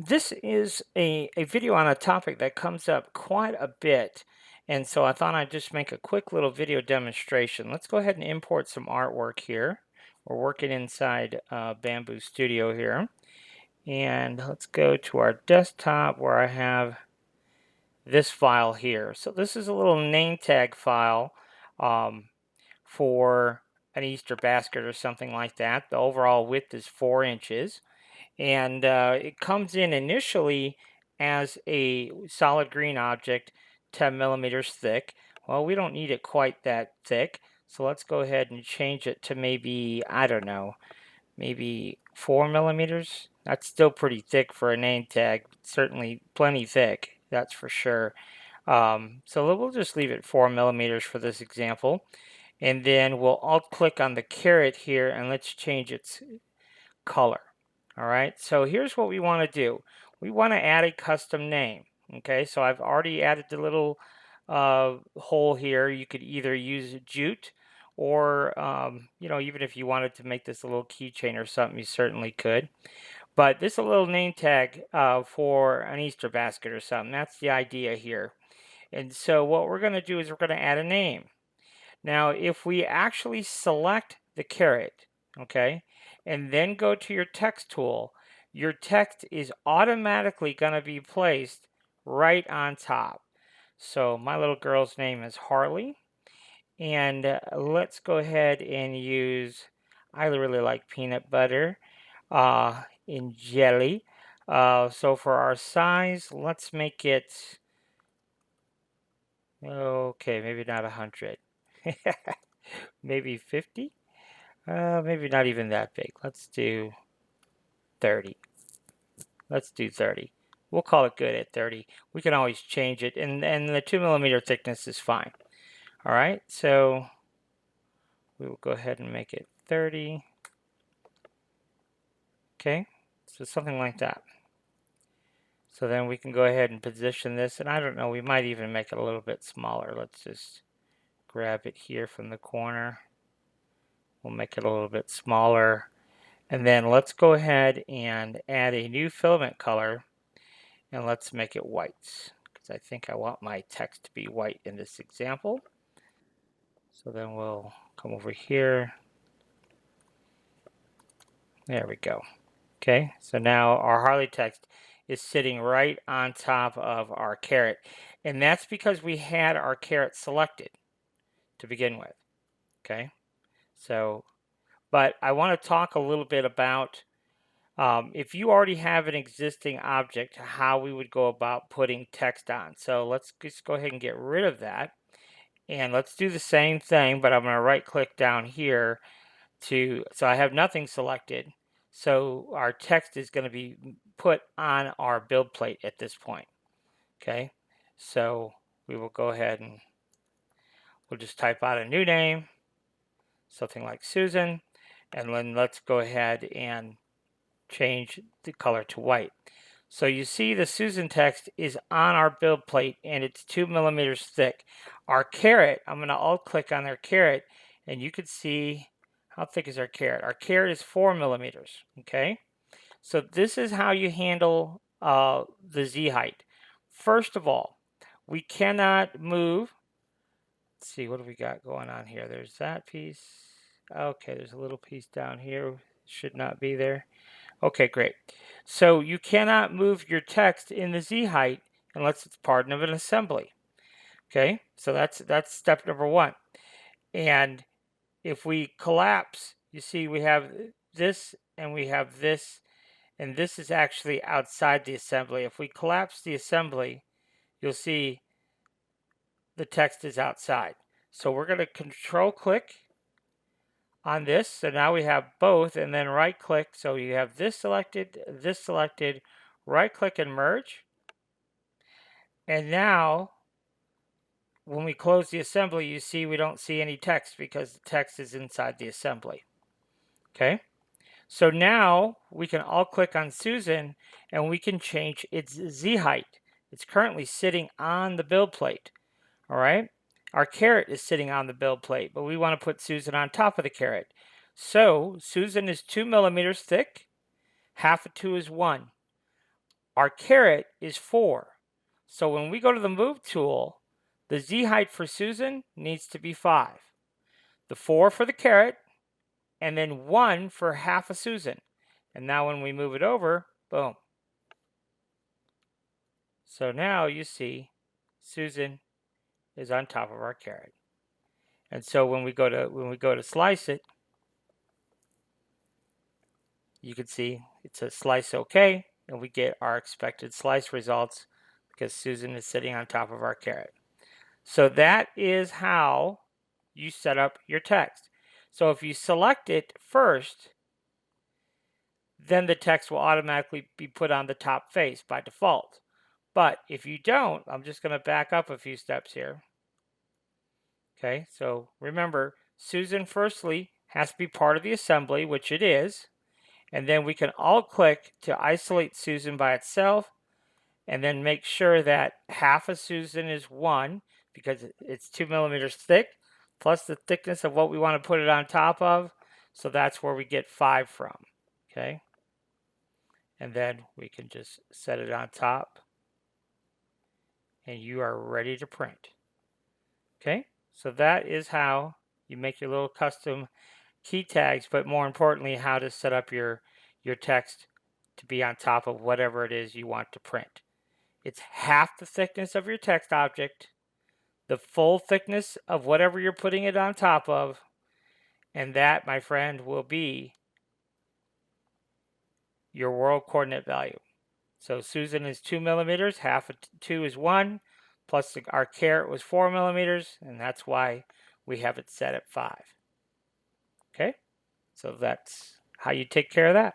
This is a video on a topic that comes up quite a bit, and so I thought I'd just make a quick little video demonstration. Let's go ahead and import some artwork here. We're working inside Bamboo Studio here, and let's go to our desktop where I have this file here. So this is a little name tag file um, for an Easter basket or something like that. The overall width is 4 inches. And it comes in initially as a solid green object, 10 millimeters thick. Well, we don't need it quite that thick, so let's go ahead and change it to maybe, I don't know, maybe 4 millimeters. That's still pretty thick for a name tag, certainly plenty thick, that's for sure. So we'll just leave it 4 millimeters for this example. And then we'll alt click on the caret here and let's change its color. All right, so here's what we want to do. We want to add a custom name. Okay, so I've already added the little hole here. You could either use jute or, even if you wanted to make this a little keychain or something, you certainly could. But this is a little name tag for an Easter basket or something. That's the idea here. And so what we're going to do is we're going to add a name. Now, if we actually select the caret, okay, and then go to your text tool, your text is automatically going to be placed right on top. So my little girl's name is Harley, and let's go ahead and use, I really like peanut butter in jelly. So for our size, let's make it, okay, maybe not 100. Maybe 50? Maybe not even that big. Let's do 30. Let's do 30. We'll call it good at 30. We can always change it, and the 2 millimeter thickness is fine. All right, so we will go ahead and make it 30. Okay, so something like that. So then we can go ahead and position this, and I don't know, we might even make it a little bit smaller. Let's just grab it here from the corner. We'll make it a little bit smaller. And then let's go ahead and add a new filament color, and let's make it white, because I think I want my text to be white in this example. So then we'll come over here. There we go. Okay, so now our Harley text is sitting right on top of our caret, and that's because we had our caret selected to begin with. Okay, so, but I want to talk a little bit about if you already have an existing object, how we would go about putting text on. So let's just go ahead and get rid of that. And let's do the same thing, but I'm going to right click down here so I have nothing selected. So our text is going to be put on our build plate at this point. Okay, so we will go ahead and we'll just type out a new name, something like Susan, and then let's go ahead and change the color to white. So you see the Susan text is on our build plate and it's 2 millimeters thick. Our caret, I'm going to alt click on our caret and you can see how thick is our caret. Our caret is 4 millimeters. Okay, so this is how you handle the Z height. First of all, we cannot move. Let's see, what do we got going on here? There's that piece. Okay, there's a little piece down here. Should not be there. Okay, great. So you cannot move your text in the Z height unless it's part of an assembly. Okay, so that's step number one. And if we collapse, you see we have this and we have this, and this is actually outside the assembly. If we collapse the assembly, you'll see the text is outside. So we're going to control click on this. So now we have both, and then right click. So you have this selected, right click and merge. And now when we close the assembly, you see we don't see any text because the text is inside the assembly. Okay, so now we can alt click on Susan and we can change its Z height. It's currently sitting on the build plate. All right, our caret is sitting on the build plate, but we want to put Susan on top of the caret. So Susan is 2 millimeters thick, half of 2 is 1. Our caret is 4. So when we go to the move tool, the Z height for Susan needs to be 5. The 4 for the caret, and then 1 for half of Susan. And now when we move it over, boom. So now you see Susan is on top of our caret. And so when we go to slice it, you can see it says slice OK, and we get our expected slice results because Susan is sitting on top of our caret. So that is how you set up your text. So if you select it first, then the text will automatically be put on the top face by default. But if you don't, I'm just going to back up a few steps here. Okay, so remember, Susan firstly has to be part of the assembly, which it is. And then we can all click to isolate Susan by itself, and then make sure that half of Susan is 1 because it's 2 millimeters thick, plus the thickness of what we want to put it on top of. So that's where we get 5 from. Okay. And then we can just set it on top, and you are ready to print. Okay. So that is how you make your little custom key tags, but more importantly, how to set up your text to be on top of whatever it is you want to print. It's half the thickness of your text object, the full thickness of whatever you're putting it on top of, and that, my friend, will be your world coordinate value. So Susan is 2 millimeters, half of 2 is 1, plus our caret was 4 millimeters, and that's why we have it set at 5. Okay, so that's how you take care of that.